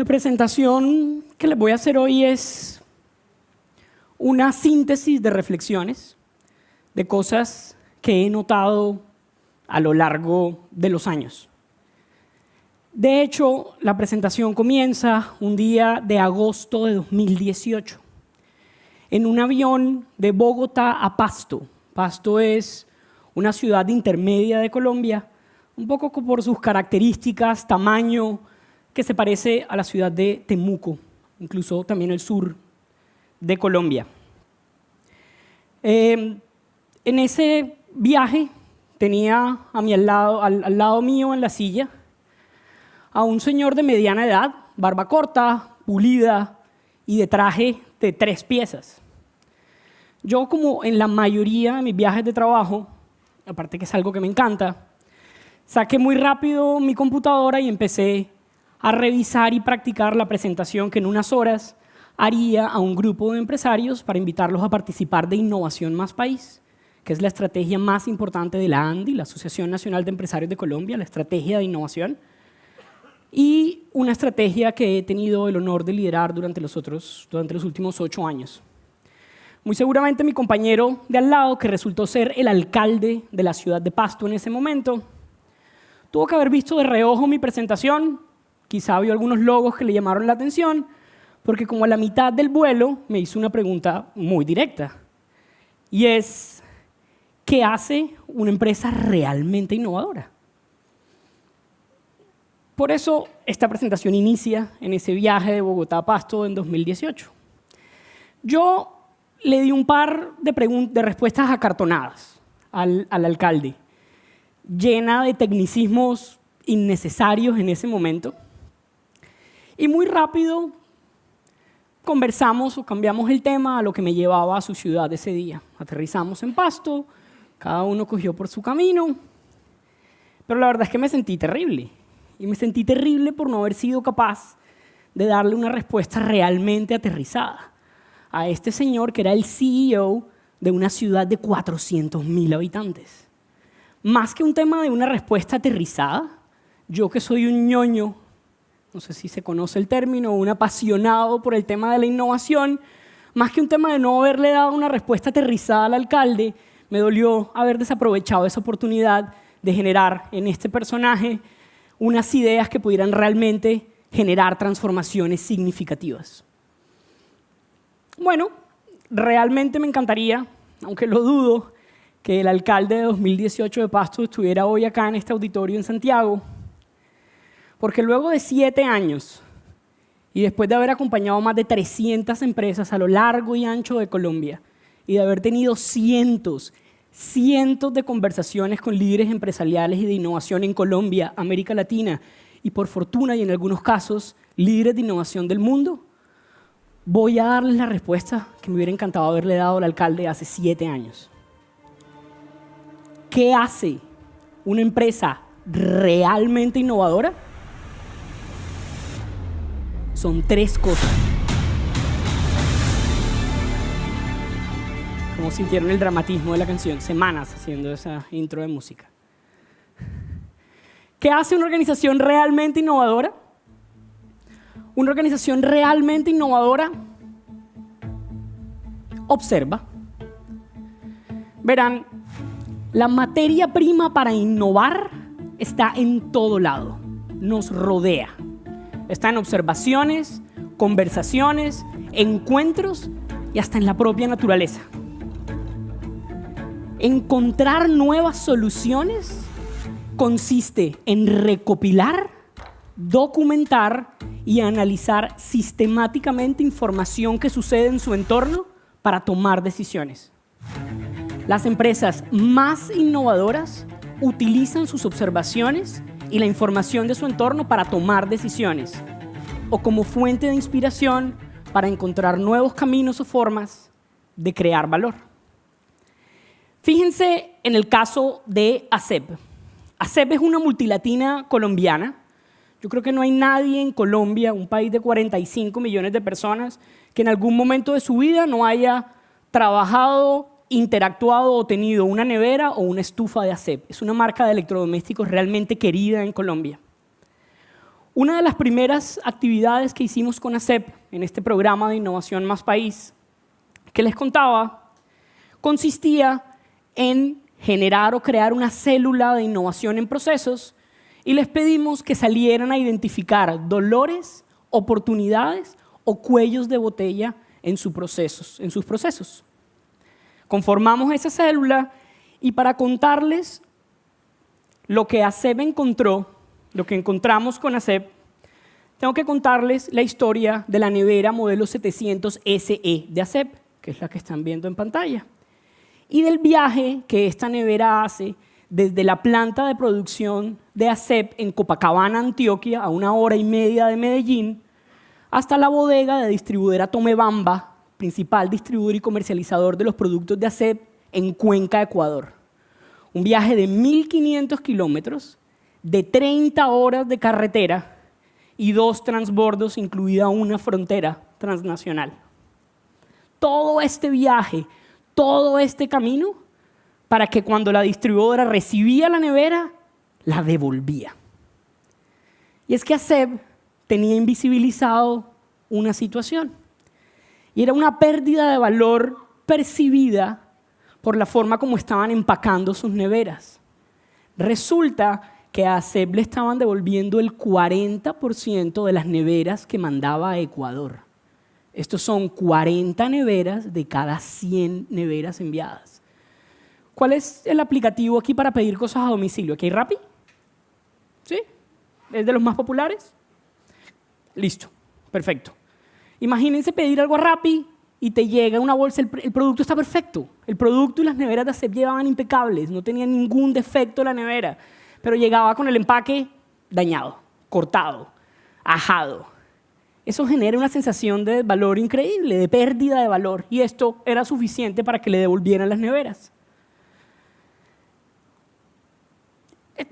La presentación que les voy a hacer hoy es una síntesis de reflexiones, de cosas que he notado a lo largo de los años. De hecho, la presentación comienza un día de agosto de 2018, en un avión de Bogotá a Pasto. Pasto es una ciudad intermedia de Colombia, un poco por sus características, tamaño, que se parece a la ciudad de Temuco, incluso también el sur de Colombia. En ese viaje tenía a mi al lado mío en la silla a un señor de mediana edad, barba corta, pulida y de traje de 3 piezas. Yo, como en la mayoría de mis viajes de trabajo, aparte que es algo que me encanta, saqué muy rápido mi computadora y empecé a revisar y practicar la presentación que en unas horas haría a un grupo de empresarios para invitarlos a participar de Innovación Más País, que es la estrategia más importante de la ANDI, la Asociación Nacional de Empresarios de Colombia, la estrategia de innovación, y una estrategia que he tenido el honor de liderar durante los últimos 8 años. Muy seguramente mi compañero de al lado, que resultó ser el alcalde de la ciudad de Pasto en ese momento, tuvo que haber visto de reojo mi presentación, quizá vio algunos logos que le llamaron la atención, porque como a la mitad del vuelo me hizo una pregunta muy directa, y es, ¿qué hace una empresa realmente innovadora? Por eso esta presentación inicia en ese viaje de Bogotá a Pasto en 2018. Yo le di un par de respuestas acartonadas al alcalde, llena de tecnicismos innecesarios en ese momento, y muy rápido conversamos o cambiamos el tema a lo que me llevaba a su ciudad ese día. Aterrizamos en Pasto, cada uno cogió por su camino, pero la verdad es que me sentí terrible. Y me sentí terrible por no haber sido capaz de darle una respuesta realmente aterrizada a este señor que era el CEO de una ciudad de 400.000 habitantes. Más que un tema de una respuesta aterrizada, yo que soy un ñoño, no sé si se conoce el término, un apasionado por el tema de la innovación, más que un tema de no haberle dado una respuesta aterrizada al alcalde, me dolió haber desaprovechado esa oportunidad de generar en este personaje unas ideas que pudieran realmente generar transformaciones significativas. Bueno, realmente me encantaría, aunque lo dudo, que el alcalde de 2018 de Pasto estuviera hoy acá en este auditorio en Santiago, porque luego de 7 años y después de haber acompañado a más de 300 empresas a lo largo y ancho de Colombia y de haber tenido cientos de conversaciones con líderes empresariales y de innovación en Colombia, América Latina y, por fortuna y en algunos casos, líderes de innovación del mundo, voy a darles la respuesta que me hubiera encantado haberle dado al alcalde hace 7 años. ¿Qué hace una empresa realmente innovadora? Son 3 cosas. ¿Cómo sintieron el dramatismo de la canción? Semanas haciendo esa intro de música. ¿Qué hace una organización realmente innovadora? Una organización realmente innovadora observa. Verán, la materia prima para innovar está en todo lado, nos rodea. Está en observaciones, conversaciones, encuentros y hasta en la propia naturaleza. Encontrar nuevas soluciones consiste en recopilar, documentar y analizar sistemáticamente información que sucede en su entorno para tomar decisiones. Las empresas más innovadoras utilizan sus observaciones y la información de su entorno para tomar decisiones o como fuente de inspiración para encontrar nuevos caminos o formas de crear valor. Fíjense en el caso de ASEP. ASEP es una multilatina colombiana. Yo creo que no hay nadie en Colombia, un país de 45 millones de personas, que en algún momento de su vida no haya trabajado, interactuado o tenido una nevera o una estufa de ASEP. Es una marca de electrodomésticos realmente querida en Colombia. Una de las primeras actividades que hicimos con ACEP en este programa de Innovación Más País, que les contaba, consistía en generar o crear una célula de innovación en procesos y les pedimos que salieran a identificar dolores, oportunidades o cuellos de botella en sus procesos. Conformamos esa célula y para contarles lo que ACEP encontró, lo que encontramos con ACEP, tengo que contarles la historia de la nevera modelo 700 SE de ACEP, que es la que están viendo en pantalla, y del viaje que esta nevera hace desde la planta de producción de ACEP en Copacabana, Antioquia, a 1 hora y media de Medellín, hasta la bodega de distribuidora Tomebamba, principal distribuidor y comercializador de los productos de ACEP en Cuenca, Ecuador. Un viaje de 1.500 kilómetros, de 30 horas de carretera y 2 transbordos, incluida una frontera transnacional. Todo este viaje, todo este camino, para que cuando la distribuidora recibía la nevera, la devolvía. Y es que ACEP tenía invisibilizado una situación, y era una pérdida de valor percibida por la forma como estaban empacando sus neveras. Resulta que a ACEP le estaban devolviendo el 40% de las neveras que mandaba a Ecuador. Estos son 40 neveras de cada 100 neveras enviadas. ¿Cuál es el aplicativo aquí para pedir cosas a domicilio? ¿Aquí hay Rappi? ¿Sí? ¿Es de los más populares? Listo, perfecto. Imagínense pedir algo a Rappi y te llega una bolsa, el producto está perfecto. El producto y las neveras de ACEP llevaban impecables, no tenía ningún defecto la nevera, pero llegaba con el empaque dañado, cortado, ajado. Eso genera una sensación de valor increíble, de pérdida de valor, y esto era suficiente para que le devolvieran las neveras.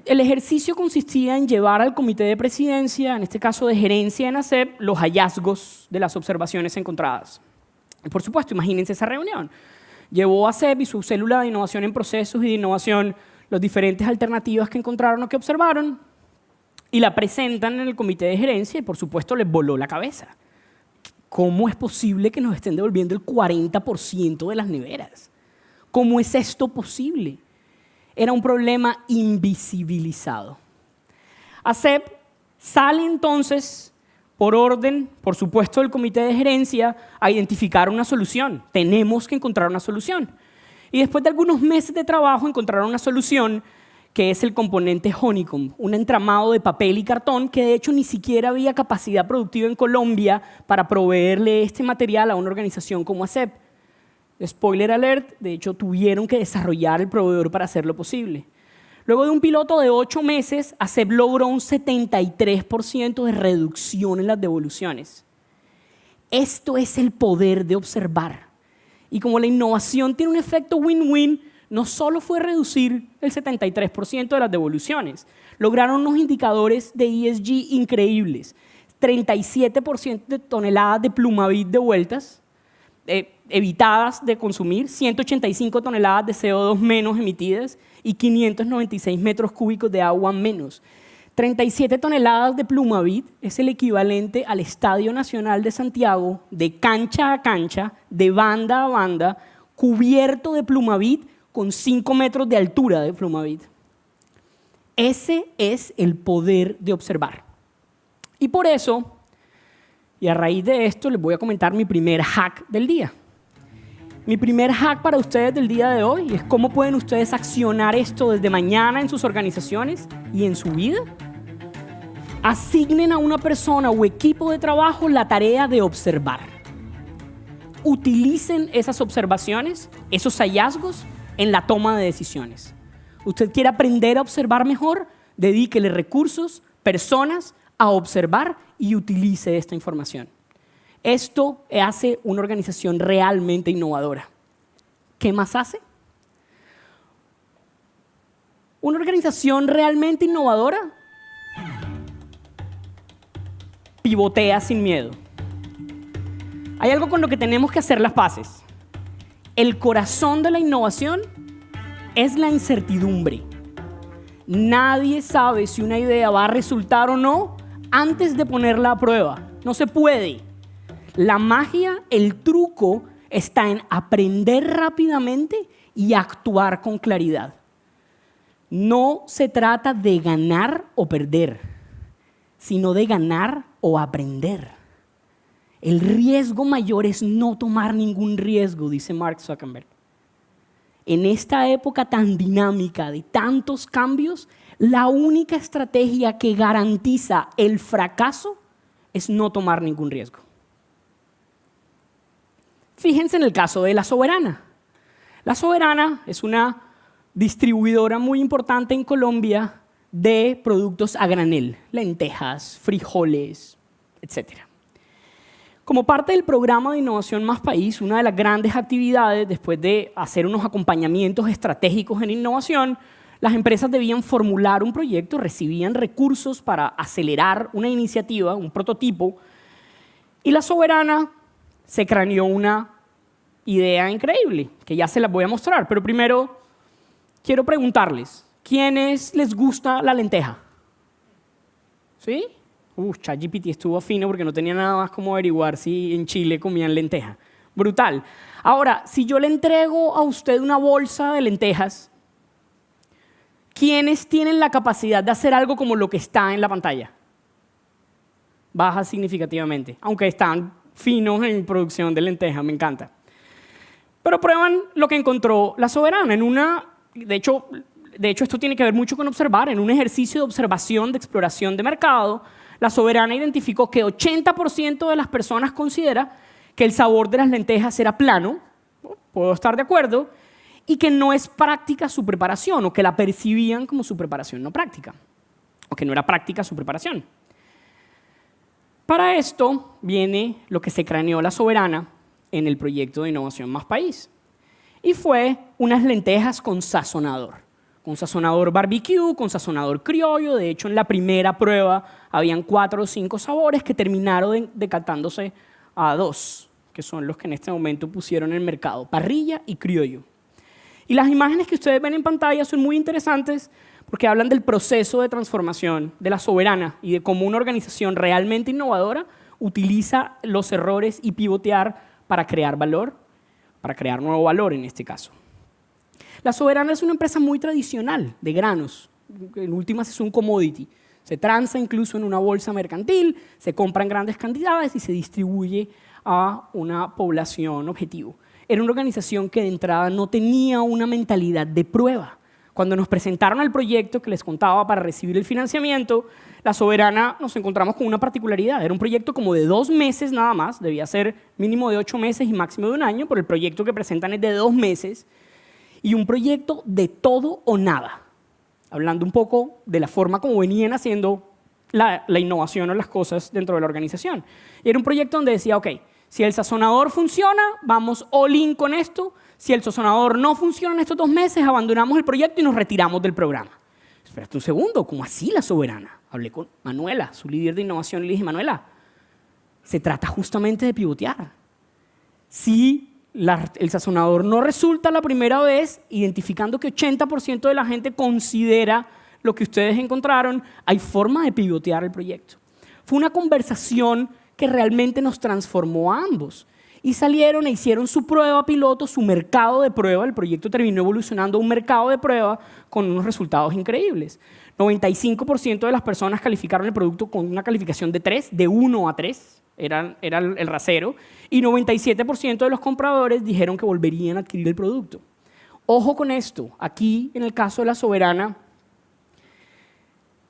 El ejercicio consistía en llevar al comité de presidencia, en este caso de gerencia en ACEP, los hallazgos de las observaciones encontradas. Y por supuesto, imagínense esa reunión. Llevó a ACEP y su célula de innovación en procesos y de innovación las diferentes alternativas que encontraron o que observaron y la presentan en el comité de gerencia y por supuesto les voló la cabeza. ¿Cómo es posible que nos estén devolviendo el 40% de las neveras? ¿Cómo es esto posible? Era un problema invisibilizado. ACEP sale entonces, por orden, por supuesto, del comité de gerencia, a identificar una solución. Tenemos que encontrar una solución. Y después de algunos meses de trabajo encontraron una solución que es el componente Honeycomb, un entramado de papel y cartón que de hecho ni siquiera había capacidad productiva en Colombia para proveerle este material a una organización como ACEP. Spoiler alert, de hecho tuvieron que desarrollar el proveedor para hacerlo posible. Luego de un piloto de 8 meses, ACEP logró un 73% de reducción en las devoluciones. Esto es el poder de observar. Y como la innovación tiene un efecto win-win, no solo fue reducir el 73% de las devoluciones, lograron unos indicadores de ESG increíbles. 37% de toneladas de Plumavit devueltas, evitadas de consumir, 185 toneladas de CO2 menos emitidas y 596 metros cúbicos de agua menos. 37 toneladas de Plumavit es el equivalente al Estadio Nacional de Santiago, de cancha a cancha, de banda a banda, cubierto de Plumavit con 5 metros de altura de Plumavit. Ese es el poder de observar. Y por eso, y a raíz de esto, les voy a comentar mi primer hack del día. Mi primer hack para ustedes del día de hoy es cómo pueden ustedes accionar esto desde mañana en sus organizaciones y en su vida. Asignen a una persona o equipo de trabajo la tarea de observar. Utilicen esas observaciones, esos hallazgos, en la toma de decisiones. ¿Usted quiere aprender a observar mejor? Dedíquele recursos, personas a observar y utilice esta información. Esto hace una organización realmente innovadora. ¿Qué más hace? Una organización realmente innovadora pivotea sin miedo. Hay algo con lo que tenemos que hacer las paces. El corazón de la innovación es la incertidumbre. Nadie sabe si una idea va a resultar o no antes de ponerla a prueba. No se puede. La magia, el truco, está en aprender rápidamente y actuar con claridad. No se trata de ganar o perder, sino de ganar o aprender. El riesgo mayor es no tomar ningún riesgo, dice Mark Zuckerberg. En esta época tan dinámica de tantos cambios, la única estrategia que garantiza el fracaso es no tomar ningún riesgo. Fíjense en el caso de La Soberana. La Soberana es una distribuidora muy importante en Colombia de productos a granel, lentejas, frijoles, etc. Como parte del programa de Innovación Más País, una de las grandes actividades, después de hacer unos acompañamientos estratégicos en innovación, las empresas debían formular un proyecto, recibían recursos para acelerar una iniciativa, un prototipo, y La Soberana se craneó una idea increíble, que ya se las voy a mostrar, pero primero quiero preguntarles, ¿quiénes les gusta la lenteja? ¿Sí? ChatGPT estuvo fino porque no tenía nada más como averiguar si en Chile comían lenteja. Brutal. Ahora, si yo le entrego a usted una bolsa de lentejas, ¿quiénes tienen la capacidad de hacer algo como lo que está en la pantalla? Baja significativamente, aunque están finos en producción de lentejas, me encanta. Pero prueban lo que encontró La Soberana de hecho, esto tiene que ver mucho con observar. En un ejercicio de observación, de exploración de mercado, La Soberana identificó que 80% de las personas considera que el sabor de las lentejas era plano, puedo estar de acuerdo, y que no es práctica su preparación, o que la percibían como su preparación no práctica, o que no era práctica su preparación. Para esto viene lo que se craneó La Soberana en el proyecto de Innovación Más País, y fue unas lentejas con sazonador barbecue, con sazonador criollo. De hecho, en la primera prueba habían 4 o 5 sabores que terminaron decantándose a 2, que son los que en este momento pusieron en el mercado, parrilla y criollo. Y las imágenes que ustedes ven en pantalla son muy interesantes porque hablan del proceso de transformación de La Soberana y de cómo una organización realmente innovadora utiliza los errores y pivotear para crear valor, para crear nuevo valor en este caso. La Soberana es una empresa muy tradicional de granos. En últimas es un commodity. Se transa incluso en una bolsa mercantil, se compra en grandes cantidades y se distribuye a una población objetivo. Era una organización que de entrada no tenía una mentalidad de prueba. Cuando nos presentaron el proyecto que les contaba para recibir el financiamiento, La Soberana nos encontramos con una particularidad. Era un proyecto como de 2 meses nada más, debía ser mínimo de 8 meses y máximo de 1 año, pero el proyecto que presentan es de 2 meses, y un proyecto de todo o nada, hablando un poco de la forma como venían haciendo la innovación o las cosas dentro de la organización. Y era un proyecto donde decía, ok, si el sazonador funciona, vamos all in con esto. Si el sazonador no funciona en estos 2 meses, abandonamos el proyecto y nos retiramos del programa. Espérate un segundo, ¿cómo así La Soberana? Hablé con Manuela, su líder de innovación, y le dije, Manuela, se trata justamente de pivotear. Si el sazonador no resulta la primera vez, identificando que 80% de la gente considera lo que ustedes encontraron, hay forma de pivotear el proyecto. Fue una conversación que realmente nos transformó a ambos. Y salieron e hicieron su prueba piloto, su mercado de prueba. El proyecto terminó evolucionando a un mercado de prueba con unos resultados increíbles. 95% de las personas calificaron el producto con una calificación de 3, de 1 a 3. Era el rasero, y 97% de los compradores dijeron que volverían a adquirir el producto. Ojo con esto, aquí en el caso de La Soberana,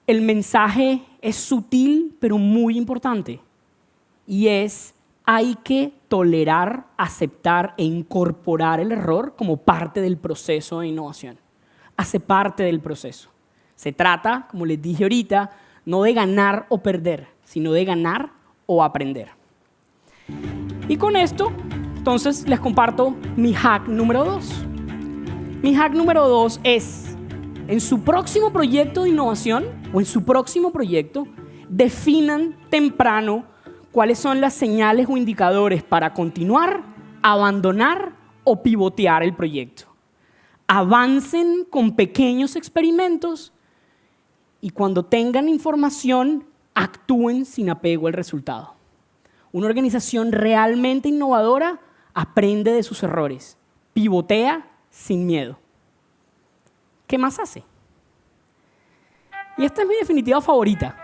el mensaje es sutil pero muy importante, y es: hay que tolerar, aceptar e incorporar el error como parte del proceso de innovación. Hace parte del proceso. Se trata, como les dije ahorita, no de ganar o perder, sino de ganar o aprender. Y con esto, entonces, les comparto mi hack número 2. Mi hack número 2 es, en su próximo proyecto de innovación o en su próximo proyecto, definan temprano cuáles son las señales o indicadores para continuar, abandonar o pivotear el proyecto. Avancen con pequeños experimentos y cuando tengan información, actúen sin apego al resultado. Una organización realmente innovadora aprende de sus errores, pivotea sin miedo. ¿Qué más hace? Y esta es mi definitiva favorita.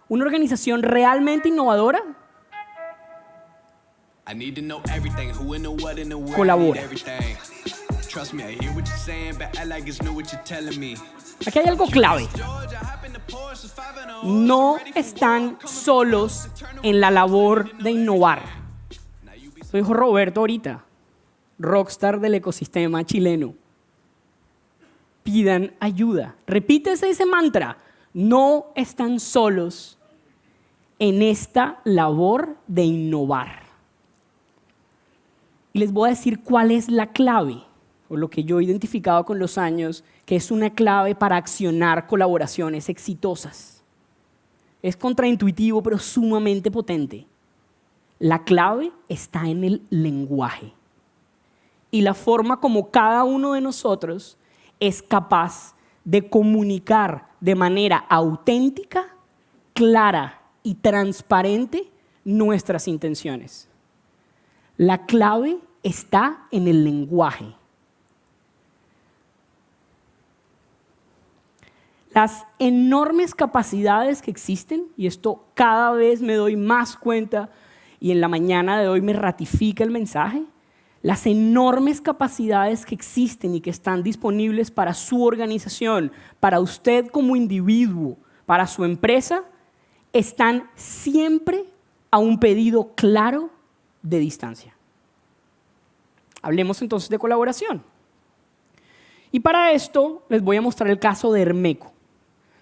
Una organización realmente innovadora colabora. Aquí hay algo clave. No están solos en la labor de innovar. Lo dijo Roberto ahorita, rockstar del ecosistema chileno. Pidan ayuda. Repítese ese mantra. No están solos en esta labor de innovar. Y les voy a decir cuál es la clave, o lo que yo he identificado con los años, que es una clave para accionar colaboraciones exitosas. Es contraintuitivo, pero sumamente potente. La clave está en el lenguaje y la forma como cada uno de nosotros es capaz de comunicar de manera auténtica, clara y transparente nuestras intenciones. La clave está en el lenguaje. Las enormes capacidades que existen, y esto cada vez me doy más cuenta, y en la mañana de hoy me ratifica el mensaje, las enormes capacidades que existen y que están disponibles para su organización, para usted como individuo, para su empresa, están siempre a un pedido claro de distancia. Hablemos entonces de colaboración. Y para esto les voy a mostrar el caso de Hermeco.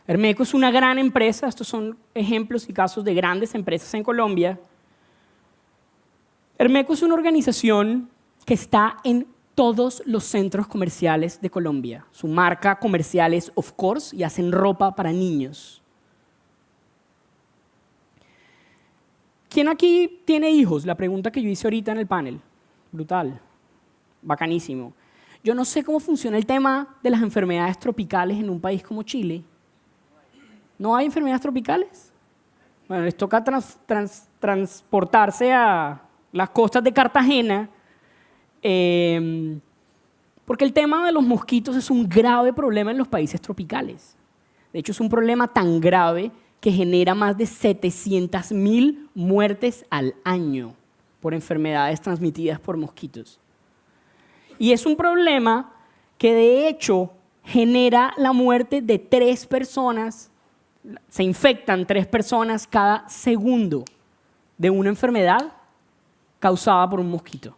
Hermeco es una gran empresa, estos son ejemplos y casos de grandes empresas en Colombia. Hermeco es una organización que está en todos los centros comerciales de Colombia. Su marca comercial es Of Course y hacen ropa para niños. ¿Quién aquí tiene hijos? La pregunta que yo hice ahorita en el panel. Brutal, bacanísimo. Yo no sé cómo funciona el tema de las enfermedades tropicales en un país como Chile. ¿No hay enfermedades tropicales? Bueno, les toca transportarse a las costas de Cartagena, porque el tema de los mosquitos es un grave problema en los países tropicales. De hecho, es un problema tan grave que genera más de 700.000 muertes al año por enfermedades transmitidas por mosquitos. Y es un problema que de hecho genera la muerte de 3 personas, se infectan 3 personas cada segundo de una enfermedad causada por un mosquito.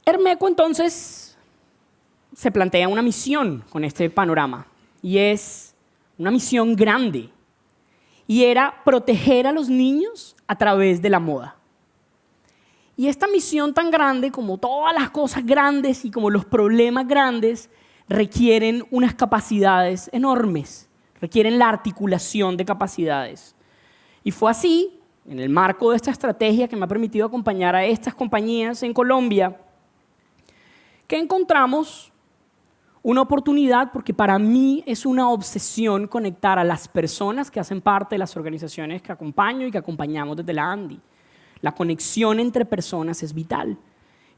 Hermeco entonces se plantea una misión con este panorama, y es una misión grande, y era proteger a los niños a través de la moda. Y esta misión tan grande, como todas las cosas grandes y como los problemas grandes, requieren unas capacidades enormes, requieren la articulación de capacidades. Y fue así, en el marco de esta estrategia que me ha permitido acompañar a estas compañías en Colombia, que encontramos una oportunidad, porque para mí es una obsesión conectar a las personas que hacen parte de las organizaciones que acompaño y que acompañamos desde la ANDI. La conexión entre personas es vital.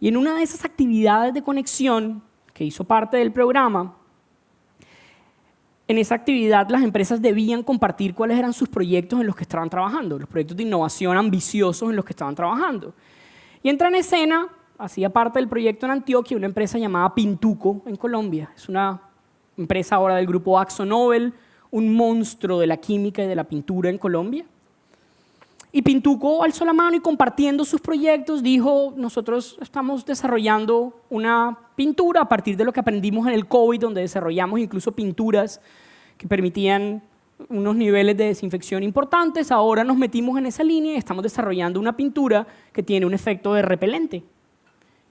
Y en una de esas actividades de conexión que hizo parte del programa, en esa actividad las empresas debían compartir cuáles eran sus proyectos en los que estaban trabajando, los proyectos de innovación ambiciosos en los que estaban trabajando. Y entra en escena, hacía parte del proyecto en Antioquia, una empresa llamada Pintuco en Colombia. Es una empresa ahora del grupo AkzoNobel, un monstruo de la química y de la pintura en Colombia. Y Pintuco alzó la mano y compartiendo sus proyectos dijo, nosotros estamos desarrollando una pintura a partir de lo que aprendimos en el COVID, donde desarrollamos incluso pinturas que permitían unos niveles de desinfección importantes. Ahora nos metimos en esa línea y estamos desarrollando una pintura que tiene un efecto de repelente.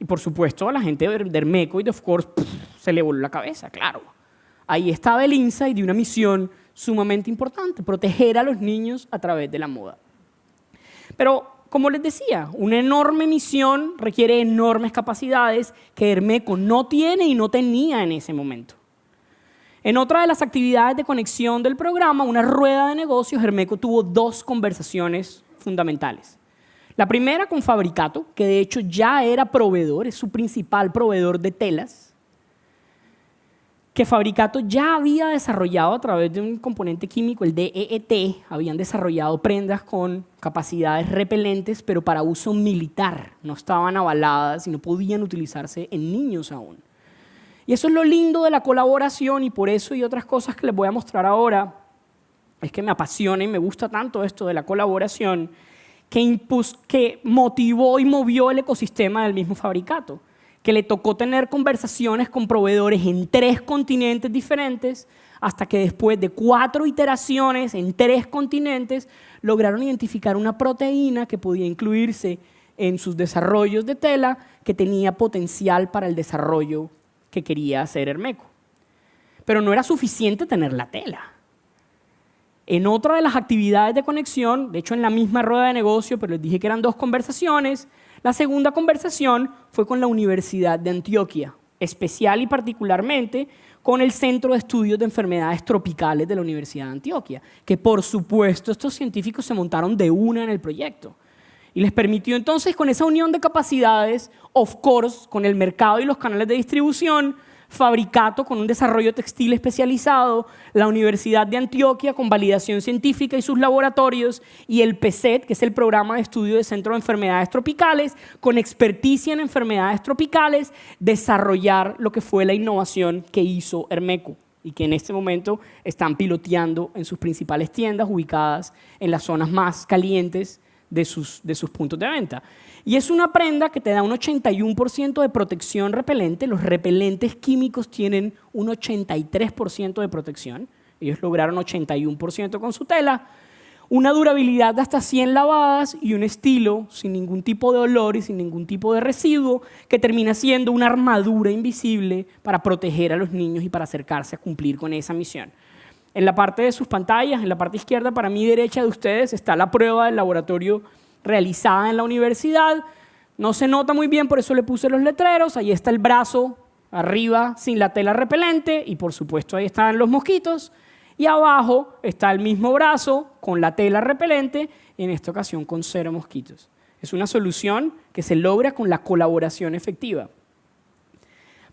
Y por supuesto a la gente de Hermeco y de Of Course se le voló la cabeza, claro. Ahí estaba el insight de una misión sumamente importante, proteger a los niños a través de la moda. Pero, como les decía, una enorme misión requiere enormes capacidades que Hermeco no tiene y no tenía en ese momento. En otra de las actividades de conexión del programa, una rueda de negocios, Hermeco tuvo 2 conversaciones fundamentales. La primera con Fabricato, que de hecho ya era proveedor, es su principal proveedor de telas, que Fabricato ya había desarrollado a través de un componente químico, el DEET, habían desarrollado prendas con capacidades repelentes, pero para uso militar, no estaban avaladas y no podían utilizarse en niños aún. Y eso es lo lindo de la colaboración, y por eso y otras cosas que les voy a mostrar ahora, es que me apasiona y me gusta tanto esto de la colaboración, que motivó y movió el ecosistema del mismo Fabricato, que le tocó tener conversaciones con proveedores en 3 continentes diferentes, hasta que después de 4 iteraciones en 3 continentes, lograron identificar una proteína que podía incluirse en sus desarrollos de tela, que tenía potencial para el desarrollo que quería hacer Hermeco. Pero no era suficiente tener la tela. En otra de las actividades de conexión, de hecho en la misma rueda de negocio, pero les dije que eran 2 conversaciones, la segunda conversación fue con la Universidad de Antioquia, especial y particularmente con el Centro de Estudios de Enfermedades Tropicales de la Universidad de Antioquia, que por supuesto estos científicos se montaron de una en el proyecto. Y les permitió entonces, con esa unión de capacidades, of course, con el mercado y los canales de distribución, Fabricato con un desarrollo textil especializado, la Universidad de Antioquia con validación científica y sus laboratorios, y el PECET, que es el Programa de Estudio del Centro de Enfermedades Tropicales, con experticia en enfermedades tropicales, desarrollar lo que fue la innovación que hizo Hermeco y que en este momento están piloteando en sus principales tiendas ubicadas en las zonas más calientes de sus puntos de venta. Y es una prenda que te da un 81% de protección repelente. Los repelentes químicos tienen un 83% de protección. Ellos lograron 81% con su tela. Una durabilidad de hasta 100 lavadas y un estilo sin ningún tipo de olor y sin ningún tipo de residuo, que termina siendo una armadura invisible para proteger a los niños y para acercarse a cumplir con esa misión. En la parte de sus pantallas, en la parte izquierda, para mi derecha de ustedes, está la prueba del laboratorio realizada en la universidad. No se nota muy bien, por eso le puse los letreros. Ahí está el brazo arriba sin la tela repelente y por supuesto ahí están los mosquitos. Y abajo está el mismo brazo con la tela repelente, en esta ocasión con 0 mosquitos. Es una solución que se logra con la colaboración efectiva.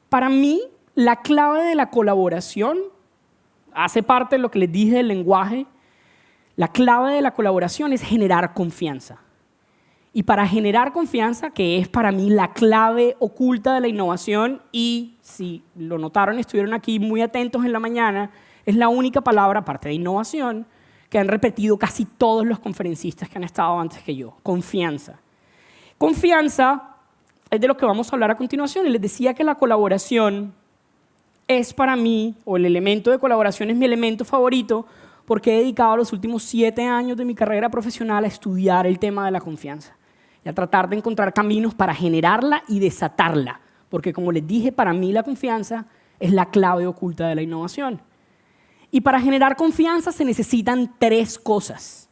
Para mí, la clave de la colaboración hace parte de lo que les dije del lenguaje. La clave de la colaboración es generar confianza. Y para generar confianza, que es para mí la clave oculta de la innovación, y si lo notaron, estuvieron aquí muy atentos en la mañana, es la única palabra, aparte de innovación, que han repetido casi todos los conferencistas que han estado antes que yo: confianza. Confianza es de lo que vamos a hablar a continuación, y les decía que la colaboración es para mí, o el elemento de colaboración es mi elemento favorito, porque he dedicado los últimos 7 años de mi carrera profesional a estudiar el tema de la confianza y a tratar de encontrar caminos para generarla y desatarla, porque como les dije, para mí la confianza es la clave oculta de la innovación. Y para generar confianza se necesitan 3 cosas,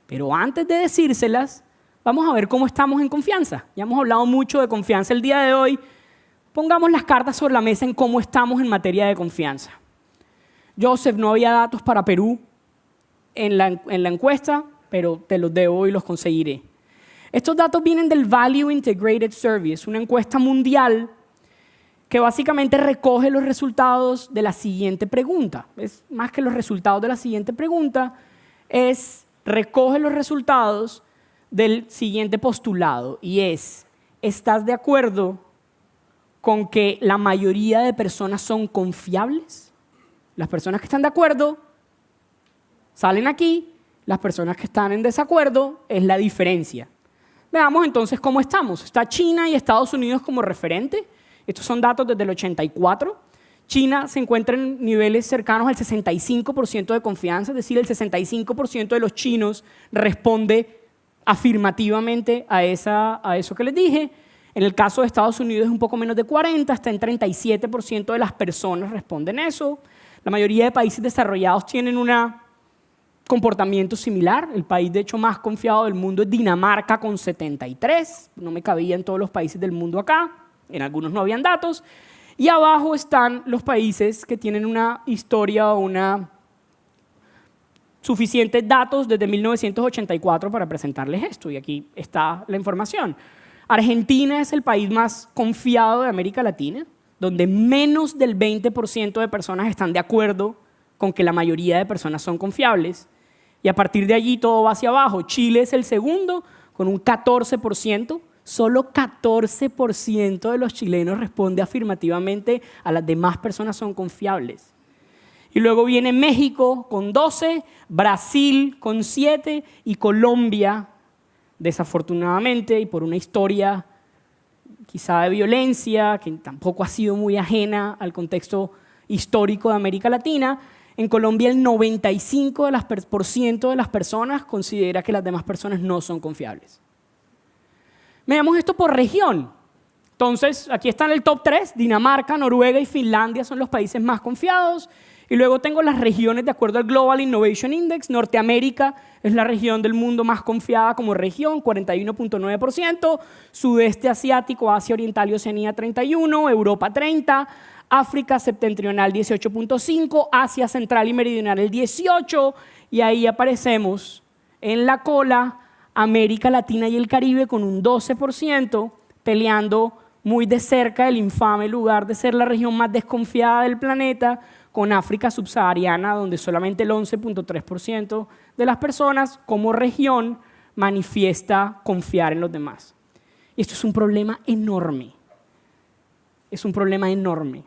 pero antes de decírselas, vamos a ver cómo estamos en confianza. Ya hemos hablado mucho de confianza el día de hoy. Pongamos las cartas sobre la mesa en cómo estamos en materia de confianza. Joseph, no había datos para Perú en la encuesta, pero te los debo y los conseguiré. Estos datos vienen del Value Integrated Survey, es una encuesta mundial que básicamente recoge los resultados de la siguiente pregunta. Es más que los resultados de la siguiente pregunta, recoge los resultados del siguiente postulado, y es: ¿estás de acuerdo con que la mayoría de personas son confiables? Las personas que están de acuerdo salen aquí, las personas que están en desacuerdo es la diferencia. Veamos entonces cómo estamos. Está China y Estados Unidos como referente. Estos son datos desde el 84. China se encuentra en niveles cercanos al 65% de confianza, es decir, el 65% de los chinos responde afirmativamente a eso que les dije. En el caso de Estados Unidos es un poco menos de 40%, está en 37% de las personas responden eso. La mayoría de países desarrollados tienen un comportamiento similar. El país, de hecho, más confiado del mundo es Dinamarca, con 73%. No me cabía en todos los países del mundo acá. En algunos no habían datos. Y abajo están los países que tienen una historia o suficientes datos desde 1984 para presentarles esto. Y aquí está la información. Argentina es el país más confiado de América Latina, donde menos del 20% de personas están de acuerdo con que la mayoría de personas son confiables. Y a partir de allí todo va hacia abajo. Chile es el segundo, con un 14%. Solo 14% de los chilenos responde afirmativamente a las demás personas son confiables. Y luego viene México con 12, Brasil con 7 y Colombia, desafortunadamente, y por una historia quizá de violencia, que tampoco ha sido muy ajena al contexto histórico de América Latina. En Colombia el 95% de las personas considera que las demás personas no son confiables. Veamos esto por región. Entonces, aquí están el top 3, Dinamarca, Noruega y Finlandia son los países más confiados. Y luego tengo las regiones de acuerdo al Global Innovation Index. Norteamérica es la región del mundo más confiada como región, 41.9%. Sudeste asiático, Asia Oriental y Oceanía, 31%. Europa, 30%. África septentrional, 18.5%. Asia Central y Meridional, el 18%. Y ahí aparecemos en la cola América Latina y el Caribe con un 12%, peleando muy de cerca el infame lugar de ser la región más desconfiada del planeta, con África subsahariana, donde solamente el 11.3% de las personas como región manifiesta confiar en los demás. Y esto es un problema enorme. Es un problema enorme.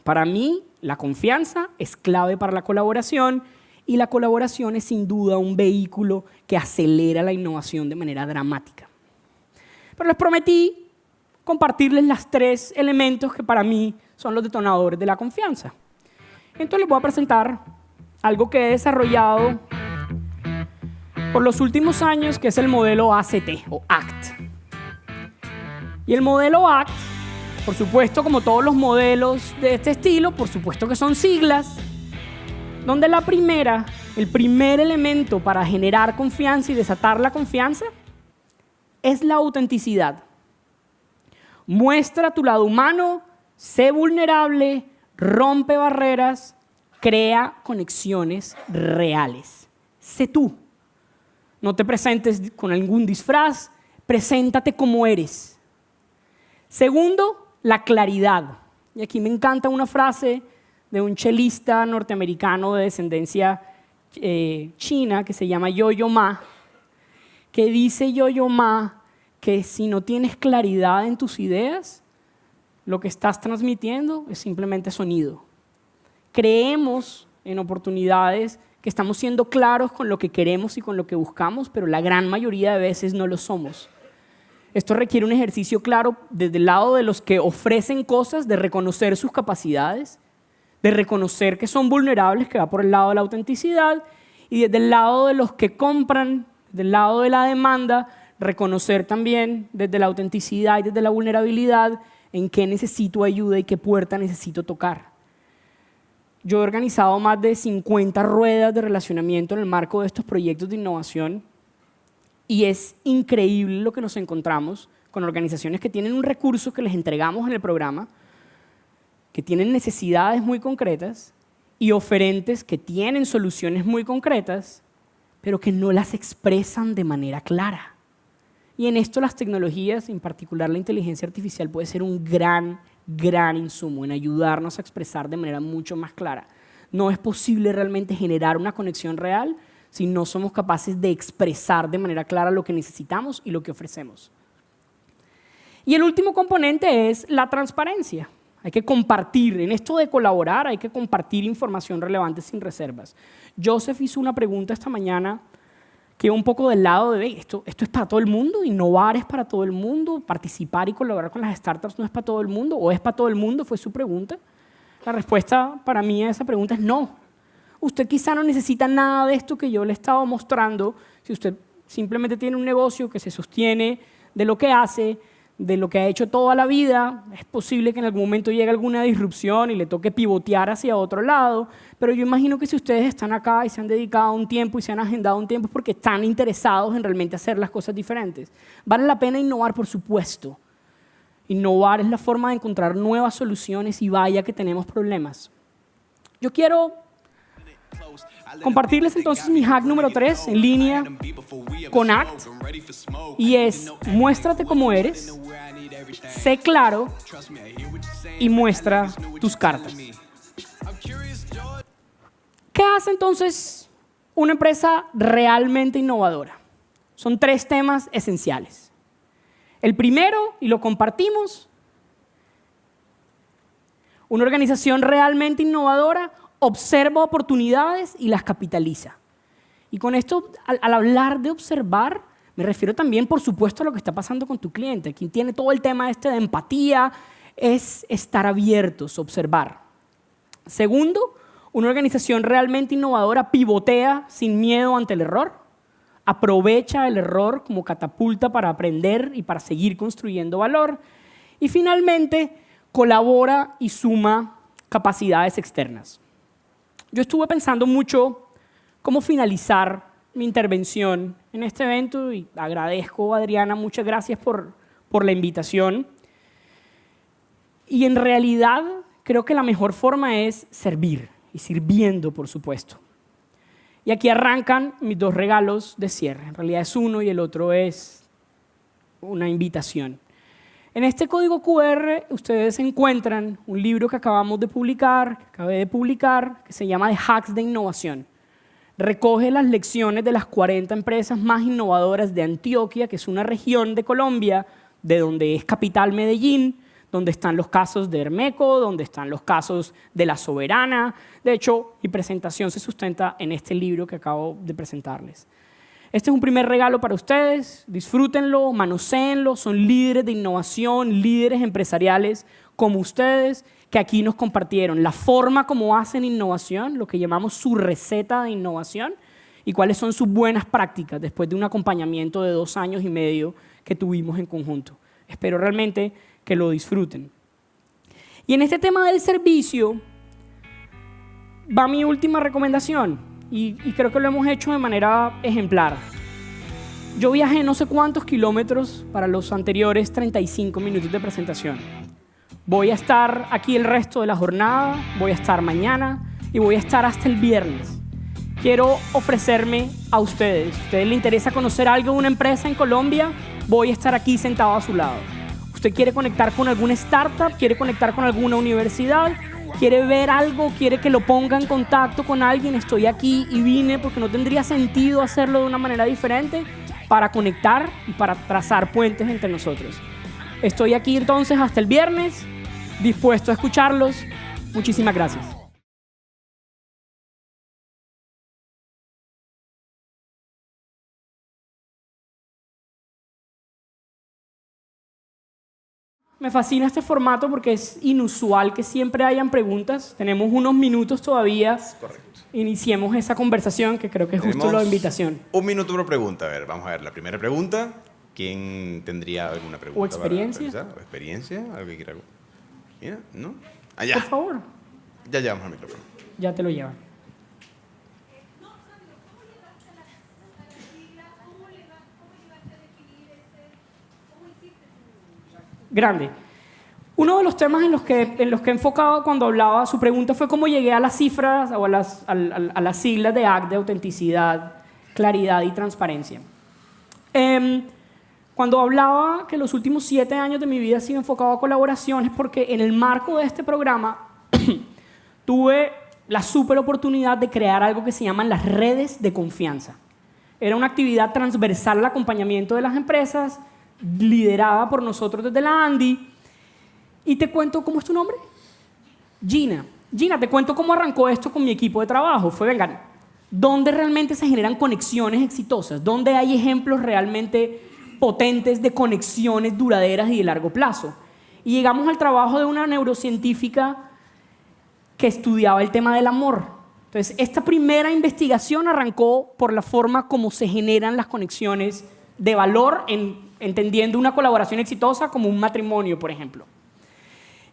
Para mí, la confianza es clave para la colaboración y la colaboración es sin duda un vehículo que acelera la innovación de manera dramática. Pero les prometí compartirles los 3 elementos que para mí son los detonadores de la confianza. Entonces les voy a presentar algo que he desarrollado por los últimos años, que es el modelo ACT o ACT. Y el modelo ACT, por supuesto, como todos los modelos de este estilo, por supuesto que son siglas, donde el primer elemento para generar confianza y desatar la confianza es la autenticidad. Muestra tu lado humano, sé vulnerable, rompe barreras, crea conexiones reales. Sé tú. No te presentes con algún disfraz, preséntate como eres. Segundo, la claridad. Y aquí me encanta una frase de un chelista norteamericano de descendencia china que se llama Yo-Yo Ma, que dice Yo-Yo Ma que si no tienes claridad en tus ideas, lo que estás transmitiendo es simplemente sonido. Creemos en oportunidades que estamos siendo claros con lo que queremos y con lo que buscamos, pero la gran mayoría de veces no lo somos. Esto requiere un ejercicio claro desde el lado de los que ofrecen cosas, de reconocer sus capacidades, de reconocer que son vulnerables, que va por el lado de la autenticidad, y desde el lado de los que compran, del lado de la demanda, reconocer también desde la autenticidad y desde la vulnerabilidad en qué necesito ayuda y qué puerta necesito tocar. Yo he organizado más de 50 ruedas de relacionamiento en el marco de estos proyectos de innovación y es increíble lo que nos encontramos con organizaciones que tienen un recurso que les entregamos en el programa, que tienen necesidades muy concretas y oferentes que tienen soluciones muy concretas, pero que no las expresan de manera clara. Y en esto las tecnologías, en particular la inteligencia artificial, puede ser un gran insumo en ayudarnos a expresar de manera mucho más clara. No es posible realmente generar una conexión real si no somos capaces de expresar de manera clara lo que necesitamos y lo que ofrecemos. Y el último componente es la transparencia. Hay que compartir, en esto de colaborar, hay que compartir información relevante sin reservas. Joseph hizo una pregunta esta mañana que un poco del lado de esto es para todo el mundo, innovar es para todo el mundo, participar y colaborar con las startups no es para todo el mundo, o es para todo el mundo, fue su pregunta. La respuesta para mí a esa pregunta es no. Usted quizá no necesita nada de esto que yo le he estado mostrando, si usted simplemente tiene un negocio que se sostiene de lo que hace, de lo que ha hecho toda la vida. Es posible que en algún momento llegue alguna disrupción y le toque pivotear hacia otro lado, pero yo imagino que si ustedes están acá y se han dedicado un tiempo y se han agendado un tiempo es porque están interesados en realmente hacer las cosas diferentes. ¿Vale la pena innovar? Por supuesto. Innovar es la forma de encontrar nuevas soluciones y vaya que tenemos problemas. Yo quiero compartirles entonces mi hack número 3 en línea con ACT y es muéstrate como eres, sé claro y muestra tus cartas. ¿Qué hace entonces una empresa realmente innovadora? Son 3 temas esenciales. El primero, y lo compartimos, una organización realmente innovadora observa oportunidades y las capitaliza. Y con esto, al hablar de observar, me refiero también, por supuesto, a lo que está pasando con tu cliente. Quien tiene todo el tema de empatía es estar abiertos, observar. Segundo, una organización realmente innovadora pivotea sin miedo ante el error, aprovecha el error como catapulta para aprender y para seguir construyendo valor. Y finalmente, colabora y suma capacidades externas. Yo estuve pensando mucho cómo finalizar mi intervención en este evento y agradezco a Adriana, muchas gracias por la invitación. Y en realidad creo que la mejor forma es servir y sirviendo, por supuesto. Y aquí arrancan mis 2 regalos de cierre. En realidad es uno y el otro es una invitación. En este código QR ustedes encuentran un libro que acabé de publicar, que se llama The Hacks de Innovación. Recoge las lecciones de las 40 empresas más innovadoras de Antioquia, que es una región de Colombia, de donde es capital Medellín, donde están los casos de Hermeco, donde están los casos de La Soberana. De hecho, mi presentación se sustenta en este libro que acabo de presentarles. Este es un primer regalo para ustedes, disfrútenlo, manoséenlo, son líderes de innovación, líderes empresariales como ustedes, que aquí nos compartieron la forma como hacen innovación, lo que llamamos su receta de innovación, y cuáles son sus buenas prácticas después de un acompañamiento de 2 años y medio que tuvimos en conjunto. Espero realmente que lo disfruten. Y en este tema del servicio va mi última recomendación. Y creo que lo hemos hecho de manera ejemplar. Yo viajé no sé cuántos kilómetros para los anteriores 35 minutos de presentación. Voy a estar aquí el resto de la jornada, voy a estar mañana y voy a estar hasta el viernes. Quiero ofrecerme a ustedes. ¿A ustedes les interesa conocer algo de una empresa en Colombia? Voy a estar aquí sentado a su lado. ¿Usted quiere conectar con alguna startup? ¿Quiere conectar con alguna universidad? ¿Quiere ver algo? ¿Quiere que lo ponga en contacto con alguien? Estoy aquí y vine porque no tendría sentido hacerlo de una manera diferente para conectar y para trazar puentes entre nosotros. Estoy aquí entonces hasta el viernes, dispuesto a escucharlos. Muchísimas gracias. Me fascina este formato porque es inusual que siempre hayan preguntas. Tenemos unos minutos todavía. Correcto. Iniciemos esa conversación que creo que es justo la invitación. 1 minuto por pregunta. A ver, vamos a ver la primera pregunta. ¿Quién tendría alguna pregunta? ¿O experiencia? ¿O experiencia? ¿Algo que quiera? ¿Mira? ¿No? Allá. Por favor. Ya llevamos al micrófono. Ya te lo llevan. Grande. Uno de los temas en los que he enfocado cuando hablaba, su pregunta fue cómo llegué a las cifras o a las siglas de ACT de autenticidad, claridad y transparencia. Cuando hablaba que los últimos 7 años de mi vida he sido enfocado a colaboraciones, porque en el marco de este programa tuve la súper oportunidad de crear algo que se llaman las redes de confianza. Era una actividad transversal al acompañamiento de las empresas, liderada por nosotros desde la ANDI. Y te cuento, ¿cómo es tu nombre? Gina. Gina, te cuento cómo arrancó esto con mi equipo de trabajo. Fue, vengan, ¿dónde realmente se generan conexiones exitosas? ¿Dónde hay ejemplos realmente potentes de conexiones duraderas y de largo plazo? Y llegamos al trabajo de una neurocientífica que estudiaba el tema del amor. Entonces, esta primera investigación arrancó por la forma como se generan las conexiones de valor, entendiendo una colaboración exitosa como un matrimonio, por ejemplo.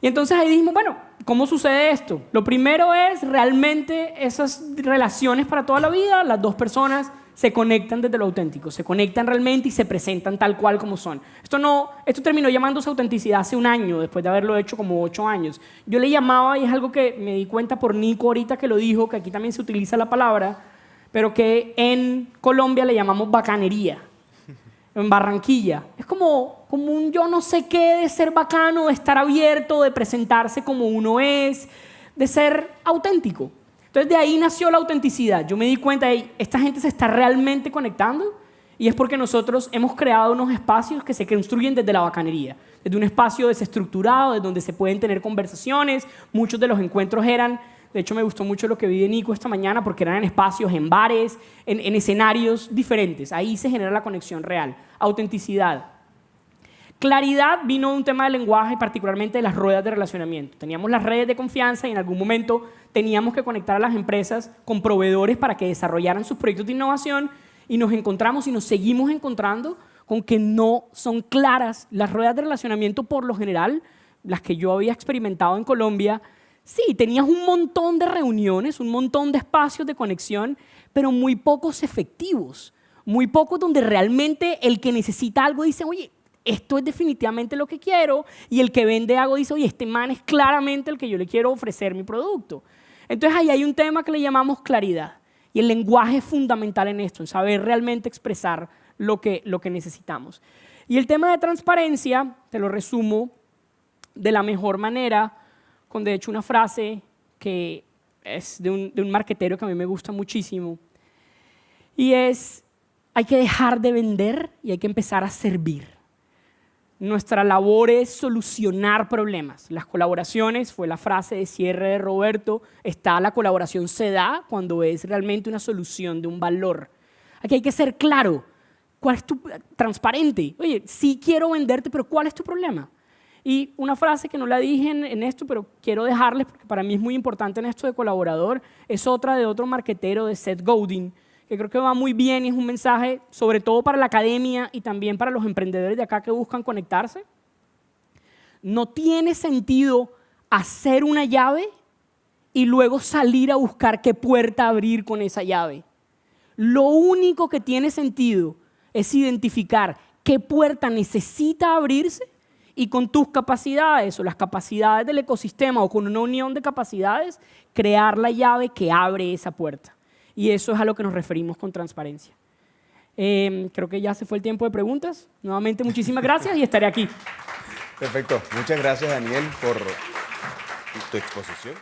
Y entonces ahí dijimos, bueno, ¿cómo sucede esto? Lo primero es realmente esas relaciones para toda la vida, las 2 personas se conectan desde lo auténtico, se conectan realmente y se presentan tal cual como son. Esto terminó llamándose autenticidad hace un año, después de haberlo hecho como 8 años. Yo le llamaba, y es algo que me di cuenta por Nico ahorita que lo dijo, que aquí también se utiliza la palabra, pero que en Colombia le llamamos bacanería. En Barranquilla. Es como un yo no sé qué de ser bacano, de estar abierto, de presentarse como uno es, de ser auténtico. Entonces de ahí nació la autenticidad. Yo me di cuenta de esta gente se está realmente conectando y es porque nosotros hemos creado unos espacios que se construyen desde la bacanería, desde un espacio desestructurado, desde donde se pueden tener conversaciones. Muchos de los encuentros eran, de hecho me gustó mucho lo que vi de Nico esta mañana porque eran en espacios, en bares, en escenarios diferentes. Ahí se genera la conexión real. Autenticidad. Claridad vino de un tema de lenguaje, particularmente de las ruedas de relacionamiento. Teníamos las redes de confianza y en algún momento teníamos que conectar a las empresas con proveedores para que desarrollaran sus proyectos de innovación y nos encontramos y nos seguimos encontrando con que no son claras las ruedas de relacionamiento por lo general, las que yo había experimentado en Colombia. Sí, tenías un montón de reuniones, un montón de espacios de conexión, pero muy pocos efectivos, muy pocos donde realmente el que necesita algo dice, oye, esto es definitivamente lo que quiero, y el que vende algo dice, oye, este man es claramente el que yo le quiero ofrecer mi producto. Entonces ahí hay un tema que le llamamos claridad, y el lenguaje es fundamental en esto, en saber realmente expresar lo que necesitamos. Y el tema de transparencia, te lo resumo de la mejor manera, con de hecho una frase que es de un marketero que a mí me gusta muchísimo, y es, hay que dejar de vender y hay que empezar a servir. Nuestra labor es solucionar problemas. Las colaboraciones, fue la frase de cierre de Roberto, la colaboración se da cuando es realmente una solución de un valor. Aquí hay que ser claro, ¿cuál es transparente? Oye, sí quiero venderte, pero ¿cuál es tu problema? Y una frase que no la dije en esto, pero quiero dejarles porque para mí es muy importante en esto de colaborador, es otra de otro marketero de Seth Godin, que creo que va muy bien y es un mensaje sobre todo para la academia y también para los emprendedores de acá que buscan conectarse. No tiene sentido hacer una llave y luego salir a buscar qué puerta abrir con esa llave. Lo único que tiene sentido es identificar qué puerta necesita abrirse y con tus capacidades o las capacidades del ecosistema o con una unión de capacidades, crear la llave que abre esa puerta. Y eso es a lo que nos referimos con transparencia. Creo que ya se fue el tiempo de preguntas. Nuevamente, muchísimas gracias y estaré aquí. Perfecto. Muchas gracias, Daniel, por tu exposición.